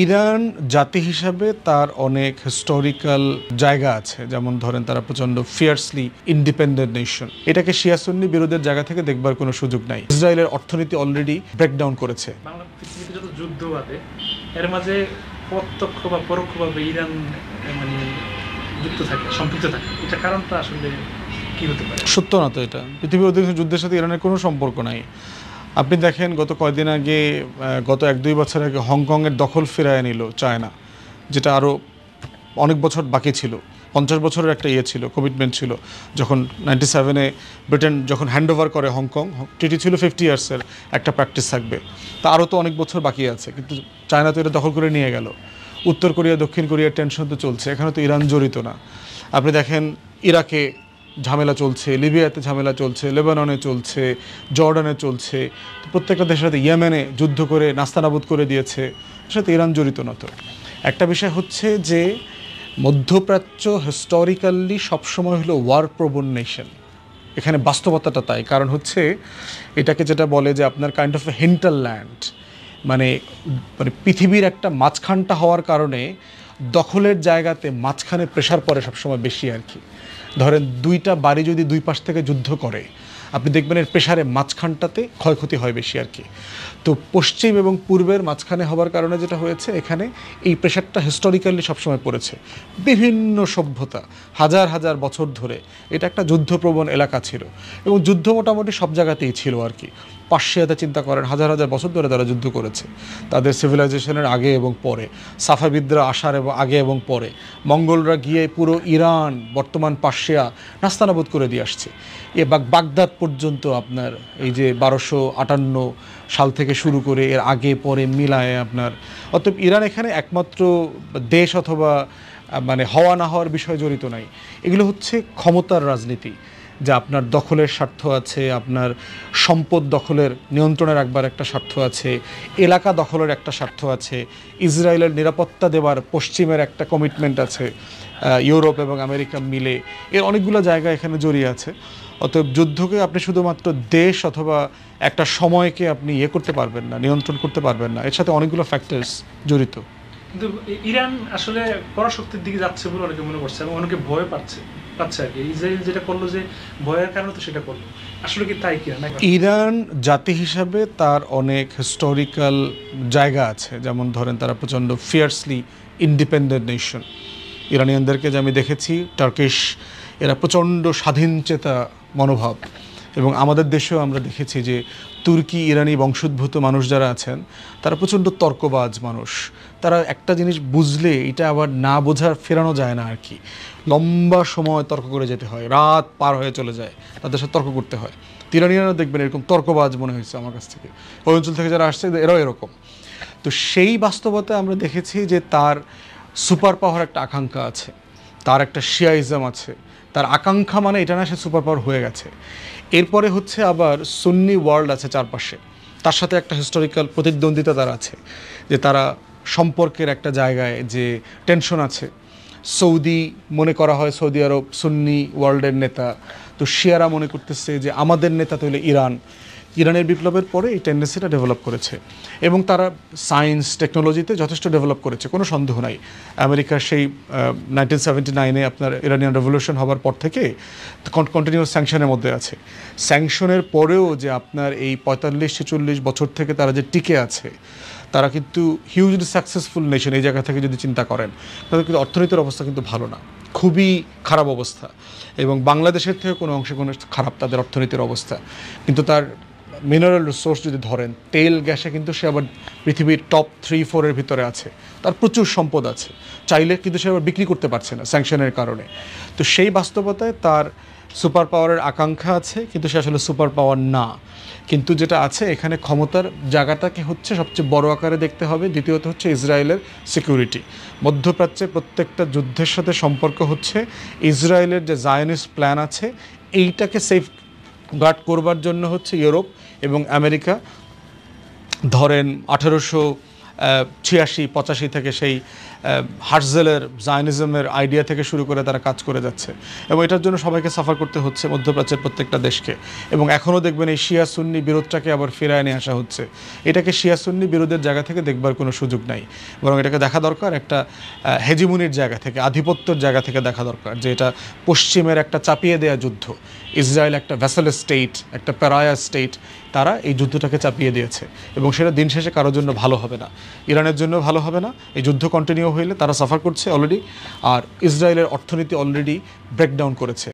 Iran জাতি হিসাবে তার অনেক হিস্টোরিক্যাল জায়গা আছে, যেমন ধরেন তারা প্রচন্ড ফিয়ার্সলি ইন্ডিপেন্ডেন্ট নেশন। এটাকে শিয়া সুন্নি বিরোধের জায়গা থেকে দেখবার কোনো সুযোগ নাই। ইসরায়েলের অর্থনীতি অলরেডি ব্রেকডাউন করেছে। বাংলা পৃথিবীতে যত যুদ্ধ বাদে এর মাঝে প্রত্যক্ষ বা পরোক্ষভাবে ইরান মানে যুক্ত থাকে, সম্পৃক্ত থাকে। এটা কারণটা আসলে কি হতে পারে? সত্য না তো এটা। পৃথিবীর অধিকাংশ যুদ্ধের সাথে ইরানের কোনো সম্পর্ক নাই। আপনি দেখেন গত কয়েকদিন আগে, গত 1-2 বছর আগে হংকংয়ের দখল ফিরায় নিল চায়না, যেটা আরও অনেক বছর বাকি ছিল। 50 বছরের একটা ছিল, কমিটমেন্ট ছিল। যখন 97-এ ব্রিটেন যখন হ্যান্ড ওভার করে হংকং, ট্রিটি ছিল 50 ইয়ার্সের একটা প্র্যাকটিস থাকবে, তা আরও তো অনেক বছর বাকি আছে। কিন্তু চায়না তো এটা দখল করে নিয়ে গেল। উত্তর কোরিয়া দক্ষিণ কোরিয়ার টেনশন তো চলছে, এখানে তো ইরান জড়িত না। আপনি দেখেন ইরাকে ঝামেলা চলছে, লিবিয়াতে ঝামেলা চলছে, লেবাননে চলছে, জর্ডানে চলছে, তো প্রত্যেকটা দেশের সাথে, ইয়েমেনে যুদ্ধ করে নাস্তানাবুদ করে দিয়েছে, এর সাথে ইরান জড়িত না। তো একটা বিষয় হচ্ছে যে মধ্যপ্রাচ্য হিস্টোরিক্যালি সবসময় হলো ওয়ার প্রবণ নেশন। এখানে বাস্তবতাটা তাই, কারণ হচ্ছে এটাকে যেটা বলে যে আপনার কাইন্ড অফ এ হিন্টারল্যান্ড, মানে পৃথিবীর একটা মাঝখানটা হওয়ার কারণে দখলের জায়গাতে মাঝখানে প্রেশার পড়ে সবসময় বেশি আর কি। ধরেন দুইটা বাড়ি যদি দুই পাশ থেকে যুদ্ধ করে, আপনি দেখবেন এর প্রেশারে মাঝখানটাতে ক্ষয়ক্ষতি হয় বেশি আর কি। তো পশ্চিম এবং পূর্বের মাঝখানে হওয়ার কারণে যেটা হয়েছে, এখানে এই প্রেশারটা হিস্টোরিক্যালি সবসময় পড়েছে। বিভিন্ন সভ্যতা হাজার হাজার বছর ধরে এটা একটা যুদ্ধপ্রবণ এলাকা ছিল, এবং যুদ্ধ মোটামুটি সব জায়গাতেই ছিল আর কি। পার্সিয়াতে চিন্তা করেন, হাজার হাজার বছর ধরে তারা যুদ্ধ করেছে, তাদের সিভিলাইজেশনের আগে এবং পরে, সাফাবিদরা আসার এবং আগে এবং পরে, মঙ্গলরা গিয়ে পুরো ইরান, বর্তমান পার্সিয়া নাস্তানাবুদ করে দিয়ে আসছে। বাগদাদ পর্যন্ত আপনার এই যে 1258 সাল থেকে শুরু করে এর আগে পরে মিলায় আপনার, অতএব ইরান এখানে একমাত্র দেশ অথবা মানে হওয়া না হওয়ার বিষয় জড়িত নাই। এগুলো হচ্ছে ক্ষমতার রাজনীতি, যা আপনার দখলের স্বার্থ আছে, আপনার সম্পদ দখলের নিয়ন্ত্রণে রাখবার একটা স্বার্থ আছে, এলাকা দখলের একটা স্বার্থ আছে, ইসরায়েলের নিরাপত্তা দেওয়ার পশ্চিমের একটা কমিটমেন্ট আছে, ইউরোপ এবং আমেরিকা মিলে এর অনেকগুলো জায়গা এখানে জড়িয়ে আছে। অতএব যুদ্ধকে আপনি শুধুমাত্র দেশ অথবা একটা সময়কে আপনি করতে পারবেন না, নিয়ন্ত্রণ করতে পারবেন না, এর সাথে অনেকগুলো ফ্যাক্টরস জড়িত। কিন্তু ইরান আসলে পরাশক্তির দিকে যাচ্ছে বলে অনেকে মনে করছে, এবং অনেকে ভয় পাচ্ছে আর কি। ইসরায়েল যেটা করলো, যে ভয়ের কারণে তো সেটা করলো, আসলে কি তাই কিনা? ইরান জাতি হিসাবে তার অনেক হিস্টোরিক্যাল জায়গা আছে, যেমন ধরেন তারা প্রচণ্ড ফিয়ার্সলি ইন্ডিপেন্ডেন্ট নেশন। ইরানিয়ানদেরকে যে আমি দেখেছি, টার্কিশ, এরা প্রচণ্ড স্বাধীনচেতা মনোভাব। এবং আমাদের দেশেও আমরা দেখেছি যে তুর্কি ইরানি বংশোদ্ভূত মানুষ যারা আছেন, তারা প্রচণ্ড তর্কবাজ মানুষ। তারা একটা জিনিস বুঝলে এটা আবার না বোঝার ফেরানো যায় না আর কি। লম্বা সময় তর্ক করে যেতে হয়, রাত পার হয়ে চলে যায়, তাদের সাথে তর্ক করতে হয়। ইরানিয়ানরা দেখবেন এরকম তর্কবাজ মনে হয়েছে আমার কাছ থেকে, ওই অঞ্চল থেকে যারা আসছে এরাও এরকম। তো সেই বাস্তবতায় আমরা দেখেছি যে তার সুপার পাওয়ার একটা আকাঙ্ক্ষা আছে, তার একটা শিয়াইজম আছে। তার আকাঙ্ক্ষা মানে এটা না সে সুপার পাওয়ার হয়ে গেছে। এরপরে হচ্ছে আবার সুন্নি ওয়ার্ল্ড আছে চারপাশে, তার সাথে একটা হিস্টোরিক্যাল প্রতিদ্বন্দ্বিতা তার আছে, যে তারা সম্পর্কের একটা জায়গায় যে টেনশন আছে। সৌদি মনে করা হয়, সৌদি আরব সুন্নি ওয়ার্ল্ডের নেতা, তো শিয়ারা মনে করতেছে যে আমাদের নেতা তো হলো ইরান। ইরানের বিপ্লবের পরে এই টেন্ডেন্সিটা ডেভেলপ করেছে, এবং তারা সায়েন্স টেকনোলজিতে যথেষ্ট ডেভেলপ করেছে, কোনো সন্দেহ নাই। আমেরিকার সেই 1979-এ আপনার ইরানিয়ান রেভলিউশন হওয়ার পর থেকে কন্টিনিউয়াস স্যাংশনের মধ্যে আছে। স্যাংশনের পরেও যে আপনার এই 45-46 বছর থেকে তারা যে টিকে আছে, তারা কিন্তু হিউজলি সাকসেসফুল নেশন। এই জায়গা থেকে যদি চিন্তা করেন, তাদের কিন্তু অর্থনীতির অবস্থা কিন্তু ভালো না, খুবই খারাপ অবস্থা। এবং বাংলাদেশের থেকে কোনো অংশে কোনো খারাপ তাদের অর্থনীতির অবস্থা। কিন্তু তার মিনারেল রিসোর্স যদি ধরেন, তেল গ্যাসে কিন্তু সে আবার পৃথিবীর টপ 3-4-এর ভিতরে আছে। তার প্রচুর সম্পদ আছে, চাইলে কিন্তু সে আবার বিক্রি করতে পারছে না স্যাংশনের কারণে। তো সেই বাস্তবতায় তার সুপার পাওয়ারের আকাঙ্ক্ষা আছে, কিন্তু সে আসলে সুপার পাওয়ার না। কিন্তু যেটা আছে এখানে, ক্ষমতার জায়গাটাকে হচ্ছে সবচেয়ে বড় আকারে দেখতে হবে। দ্বিতীয়ত হচ্ছে ইসরায়েলের সিকিউরিটি। মধ্যপ্রাচ্যে প্রত্যেকটা যুদ্ধের সাথে সম্পর্ক হচ্ছে ইসরায়েলের যে জায়নিস্ট প্ল্যান আছে, এইটাকে সেফ গার্ড করবার জন্য হচ্ছে ইউরোপ এবং আমেরিকা। ধরেন 86-85 থেকে সেই হার্টজেলের জায়নিজমের আইডিয়া থেকে শুরু করে তারা কাজ করে যাচ্ছে এবং এটার জন্য সবাইকে সাফার করতে হচ্ছে মধ্যপ্রাচ্যের প্রত্যেকটা দেশকে। এবং এখনও দেখবেন এই শিয়া সুন্নি বিরোধটাকে আবার ফিরায় নিয়ে আসা হচ্ছে। এটাকে শিয়া সুন্নি বিরোধের জায়গা থেকে দেখবার কোনো সুযোগ নাই, বরং এটাকে দেখা দরকার একটা হেজিমুনির জায়গা থেকে, আধিপত্যের জায়গা থেকে দেখা দরকার যে এটা পশ্চিমের একটা চাপিয়ে দেয়া যুদ্ধ। ইসরায়েল একটা ভ্যাসেল স্টেট, একটা প্যারায়া স্টেট, তারা এই যুদ্ধটাকে চাপিয়ে দিয়েছে এবং সেটা দিন শেষে কারোর জন্য ভালো হবে না, ইরানের জন্য ভালো হবে না। এই যুদ্ধ কন্টিনিউ হইলে তারা সাফার করছে অলরেডি, আর ইসরায়েলের অর্থনীতি অলরেডি ব্রেকডাউন করেছে।